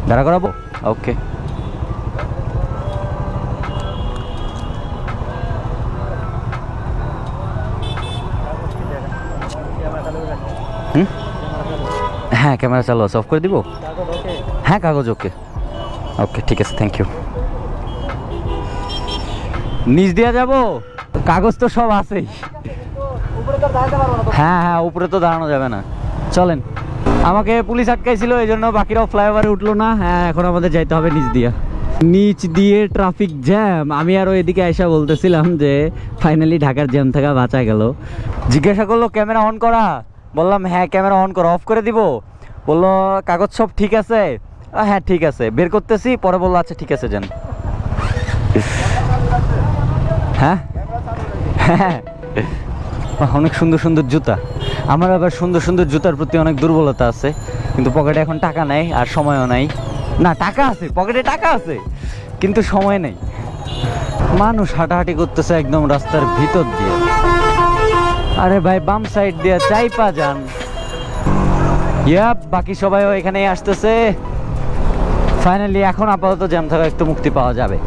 দাঁড়া করাবো? ওকে। হ্যাঁ, ক্যামেরা চালু আছে, অফ করে দিব? হ্যাঁ, কাগজ ওকে। ওকে, ঠিক আছে, থ্যাংক ইউ। নিচ দিয়া যাব? কাগজ তো সব আছেই। হ্যাঁ হ্যাঁ, উপরে তো দাঁড়ানো যাবে না। চলেন। আমাকে পুলিশ আটকাইছিল, এই জন্য বাকিরাও ফ্লাইওভারে উঠলো না। হ্যাঁ, এখন আমাদের যাইতে হবে নিচ দিয়া। নিচ দিয়ে ট্রাফিক জ্যাম। আমি আরও এদিকে আইসা বলতেছিলাম যে ফাইনালি ঢাকার জ্যাম থেকে বাঁচা গেল। জিজ্ঞাসা করলো ক্যামেরা অন করা, বললাম হ্যাঁ ক্যামেরা অন করো, অফ করে দিব। বললো কাগজ সব ঠিক আছে? হ্যাঁ ঠিক আছে, বের করতেছি। পরে বললো আচ্ছা ঠিক আছে, যান। হ্যাঁ হ্যাঁ, অনেক সুন্দর সুন্দর জুতা। আমার আবার সুন্দর সুন্দর জুতার প্রতি অনেক দুর্বলতা আছে, কিন্তু পকেটে এখন টাকা নেই আর সময়ও নাই। না, টাকা আছে, পকেটে টাকা আছে, কিন্তু সময় নেই। মানুষ হাঁটাহাঁটি করতেছে একদম রাস্তার ভিতর দিয়ে। আরে ভাই, বাম সাইড দিয়ে চাইপা যান। বাকি সবাইও এখানেই আসতেছে। ফাইনালি এখন আপাতত জ্যাম থাকা একটু মুক্তি পাওয়া যাবে।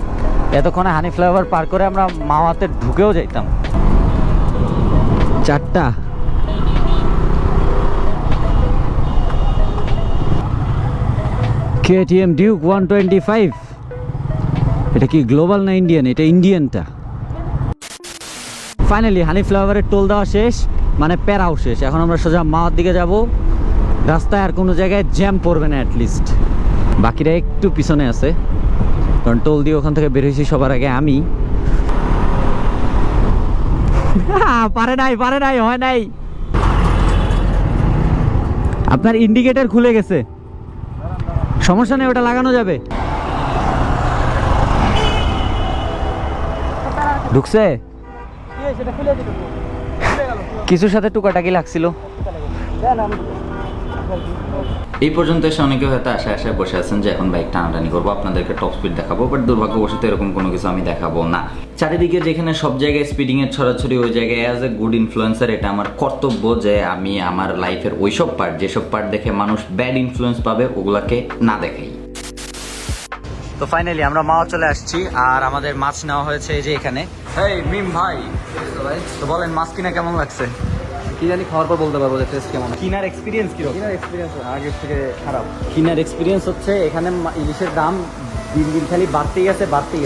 এতক্ষণে হানি ফ্লাইওভার পার করে আমরা মাওয়াতে ঢুকেও যাইতাম। 4টা। KTM Duke 125। এটা কি গ্লোবাল না ইন্ডিয়ান? এটা ইন্ডিয়ানটা। ফাইনালি হানি ফ্লাইওভারের টোল দেওয়া শেষ, মানে প্যারাও শেষ। এখন আমরা সোজা মাওয়ার দিকে যাব। রাস্তায় আর কোনো জায়গায় জ্যাম পড়বে না অ্যাটলিস্ট। বাকিরা একটু পিছনে আছে, কারণ টোল দিয়ে ওখান থেকে বের হয়েছি সবার আগে আমি। পারে নাই, হয় নাই। আপনার ইন্ডিকেটর খুলে গেছে, সমস্যা নেই, ওটা লাগানো যাবে। ঢুকছে? কিছুর সাথে টুকাটাকি লাগছিল। এই পর্যন্ত এসে অনেকে হয়তো আশায় বসে আছেন যে এখন বাইক টানাটানি করবো, আপনাদেরকে টপ স্পিড দেখাবো, বাট দুর্ভাগ্যবশত এরকম কোনো কিছু আমি দেখাবো না। চারিদিকে যেখানে সব জায়গায় স্পিডিংয়ের ছড়াছড়ি, ওই জায়গায় অ্যাজ এ গুড ইনফ্লুয়েন্সার এটা আমার কর্তব্য যে আমি আমার লাইফের ওইসব পার্ট, যেসব পার্ট দেখে মানুষ ব্যাড ইনফ্লুয়েন্স পাবে, ওগুলাকে না দেখাই। তো ফাইনালি আমরা মাওয়া চলে আসছি, আর আমাদের মাছ নেওয়া হয়েছে এই যে এখানে। এই মিম ভাই, তো বলেন মাছ কিনা কেমন লাগছে? কি জানি, খাওয়ার পর বলতে পারবো যে টেস্ট কেমন। কিনার এক্সপিরিয়েন্স কিরকম? কিনার এক্সপিরিয়েন্স আগের থেকে খারাপ। কিনার এক্সপিরিয়েন্স হচ্ছে এখানে ইলিশের দাম দিন দিন খালি বাড়তেই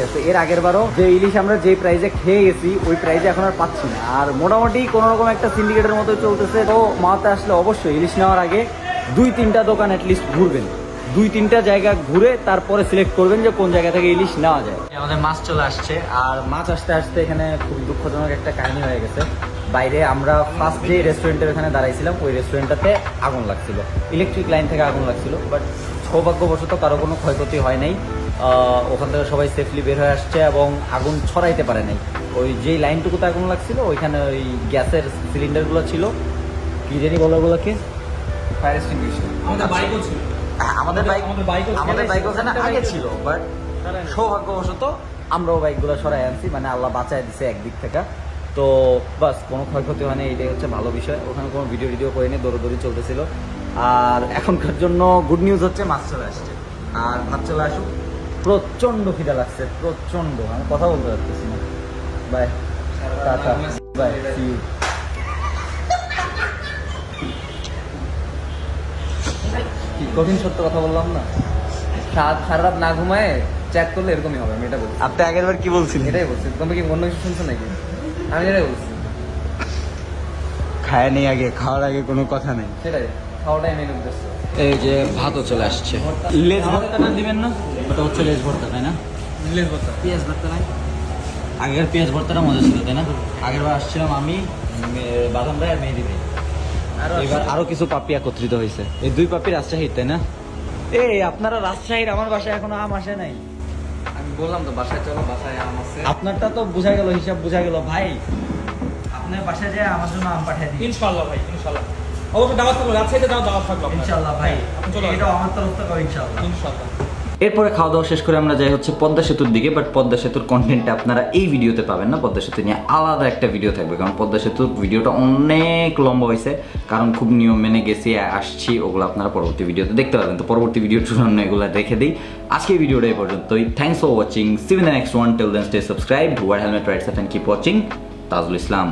আছে। এর আগের বারও যে ইলিশ আমরা যে প্রাইসে খেয়ে গেছি, ওই প্রাইসে এখন আর পাচ্ছি না। আর মোটামুটি কোনো রকম একটা সিন্ডিকেটের মতো চলতেছে। তো মাওয়াতে আসলে অবশ্যই ইলিশ নেওয়ার আগে 2-3টা দোকান অ্যাটলিস্ট ঘুরবেন। 2-3টা জায়গা ঘুরে তারপরে সিলেক্ট করবেন যে কোন জায়গা থেকে ইলিশ নেওয়া যায়। আমাদের মাছ চলে আসছে, আর মাছ আসতে আসতে এখানে খুব দুঃখজনক একটা কাহিনী হয়ে গেছে। বাইরে আমরা ফার্স্ট যে রেস্টুরেন্টের ওখানে দাঁড়াইছিলাম, ওই রেস্টুরেন্টটাতে আগুন লাগছিল, ইলেকট্রিক লাইন থেকে আগুন লাগছিল। বাট সৌভাগ্যবশত কারো কোনো ক্ষয়ক্ষতি হয় নাই। ওখান থেকে সবাই সেফলি বের হয়ে আসছে এবং আগুন ছড়াইতে পারে নাই। ওই যেই লাইনটুকুতে আগুন লাগছিল, ওইখানে ওই গ্যাসের সিলিন্ডারগুলো ছিল, কি জানি বলো ওগুলোকে, ফায়ার এক্সটিংগুইশার। আমাদের বাইকও ছিল। আমাদের বাইক ওখানে আগে ছিল, বাট সৌভাগ্যবশত আমরাও বাইকগুলো সরাই আনছি, মানে আল্লাহ বাঁচায় দিছে একদিক থেকে। তো বাস, কোনো ক্ষয়ক্ষতি হয়নি, এটাই হচ্ছে ভালো বিষয়। ওখানে কোনো ভিডিও করিনি, দৌড়ি চলতেছিল। আর এখনকার জন্য গুড নিউজ হচ্ছে মাছ চলে আসছে, আর ভাত চলে আসুক। প্রচণ্ড খিদা লাগছে, প্রচণ্ড, আমি কথা বলতে পারতেছি না। Bye, tata, bye, see you. কি কঠিন সত্য কথা বললাম না, সারা রাত না ঘুমায় চ্যাট করলে এরকমই হবে। আমি এটা বলছি। আপনি আগের বার কি বলছিলেন? এটাই বলছি। তুমি কি অন্য কিছু শুনছো নাকি? আমি এটাই বলছি। খায় নেই আগে, খাওয়ার আগে কোনো কথা নেই। সেটাই, খাওয়াটাই মেন উদ্দেশ্য। এই যে ভাতও চলে আসছে। লেজ ভর্তা না দিবেন না? ওটা হচ্ছে লেজ ভর্তা, তাই না? লেজ ভর্তা, পেঁয়াজ ভর্তা নাই? আগের পেঁয়াজ ভর্তাটা মজা ছিল, তাই না? আগের বার আসছিলাম আমি, বাদাম ভাই আর মেহেদি ভাই। এবার আরো কিছু পাপি একত্রিত হয়েছে। এই 2 পাপি রাজশাহীর, তাই না? এই আপনারা রাজশাহীর, আমার বাসায় এখনো আম আসে নাই। আমি বললাম তো বাসায় চলো, বাসায় আম আছে। আপনারটা তো বোঝা গেল, হিসাব বোঝা গেল ভাই। আপনার বাসায় যায় আমার জন্য আম পাঠিয়ে দিন ইনশাআল্লাহ ভাই, ইনশাআল্লাহ। অবশ্যই দাওয়াত থাকলো, রাজশাহীতে দাওয়াত থাকলো। ইনশাআল্লাহ ভাই, আপনি চলে এটা আমার তরফ থেকে ইনশাআল্লাহ। ইনশাআল্লাহ। এরপরে খাওয়া দাওয়া শেষ করে আমরা যাই হচ্ছে পদ্মা সেতুর দিকে, বাট পদ্মা সেতুর কন্টেন্টটা আপনারা এই ভিডিওতে পাবেন না, পদ্মা সেতু নিয়ে আলাদা একটা ভিডিও থাকবে, কারণ পদ্মা সেতুর ভিডিওটা অনেক লম্বা হয়েছে, কারণ খুব নিয়ম মেনে গেছি আসছি, ওগুলো আপনারা পরবর্তী ভিডিওতে দেখতে পাবেন। তো পরবর্তী ভিডিওর জন্য এগুলো রেখে দিই। আজকে এই ভিডিওটা এই পর্যন্তই। Thanks for watching, see you in the next one, till then stay subscribed, wear helmet ride safe and keep watching. Tajul Islam.